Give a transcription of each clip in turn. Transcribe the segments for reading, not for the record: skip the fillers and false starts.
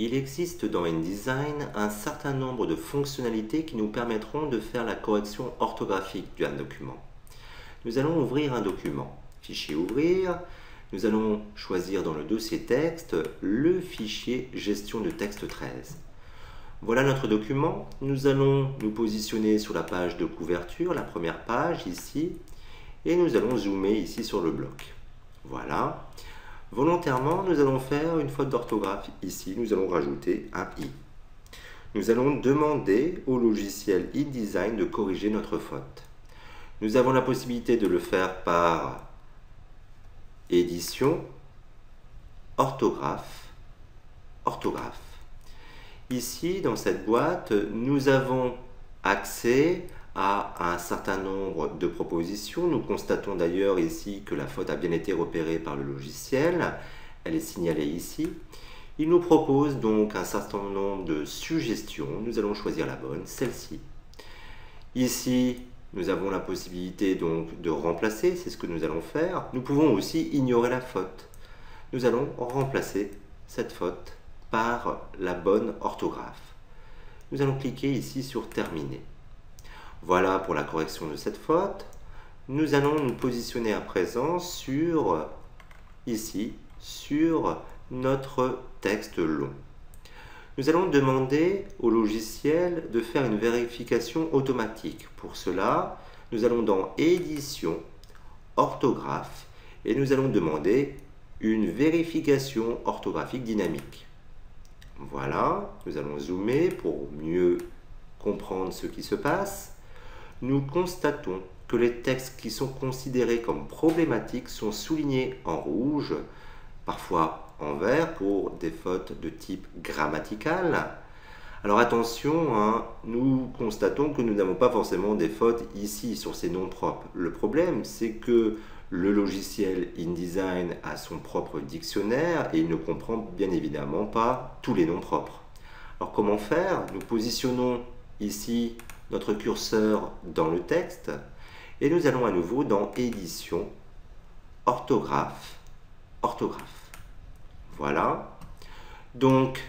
Il existe dans InDesign un certain nombre de fonctionnalités qui nous permettront de faire la correction orthographique d'un document. Nous allons ouvrir un document. Fichier ouvrir. Nous allons choisir dans le dossier texte le fichier gestion de texte 13. Voilà notre document. Nous allons nous positionner sur la page de couverture, la première page ici, et nous allons zoomer ici sur le bloc. Voilà. Volontairement, nous allons faire une faute d'orthographe ici. Nous allons rajouter un i. Nous allons demander au logiciel InDesign de corriger notre faute. Nous avons la possibilité de le faire par édition, orthographe, orthographe. Ici, dans cette boîte, nous avons accès à un certain nombre de propositions. Nous constatons d'ailleurs ici que la faute a bien été repérée par le logiciel. Elle est signalée ici. Il nous propose donc un certain nombre de suggestions. Nous allons choisir la bonne, celle-ci. Ici, nous avons la possibilité donc de remplacer, c'est ce que nous allons faire. Nous pouvons aussi ignorer la faute. Nous allons remplacer cette faute par la bonne orthographe. Nous allons cliquer ici sur terminer. Voilà pour la correction de cette faute. Nous allons nous positionner à présent sur notre texte long. Nous allons demander au logiciel de faire une vérification automatique. Pour cela, nous allons dans édition, orthographe, et nous allons demander une vérification orthographique dynamique. Voilà, nous allons zoomer pour mieux comprendre ce qui se passe. Nous constatons que les textes qui sont considérés comme problématiques sont soulignés en rouge, parfois en vert pour des fautes de type grammatical. Alors attention, nous constatons que nous n'avons pas forcément des fautes ici sur ces noms propres. Le problème, c'est que le logiciel InDesign a son propre dictionnaire et il ne comprend bien évidemment pas tous les noms propres. Alors comment faire? Nous positionnons ici notre curseur dans le texte et nous allons à nouveau dans édition, orthographe, orthographe. Voilà. Donc,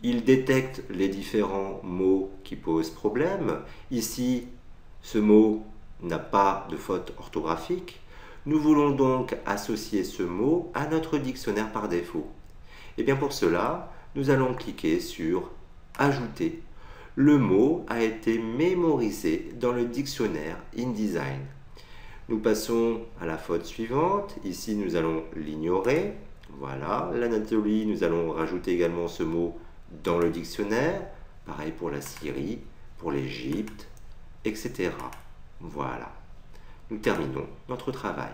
il détecte les différents mots qui posent problème. Ici, ce mot n'a pas de faute orthographique. Nous voulons donc associer ce mot à notre dictionnaire par défaut. Et bien pour cela, nous allons cliquer sur Ajouter. Le mot a été mémorisé dans le dictionnaire InDesign. Nous passons à la faute suivante. Ici, nous allons l'ignorer. Voilà, l'Anatolie, nous allons rajouter également ce mot dans le dictionnaire. Pareil pour la Syrie, pour l'Égypte, etc. Voilà. Nous terminons notre travail.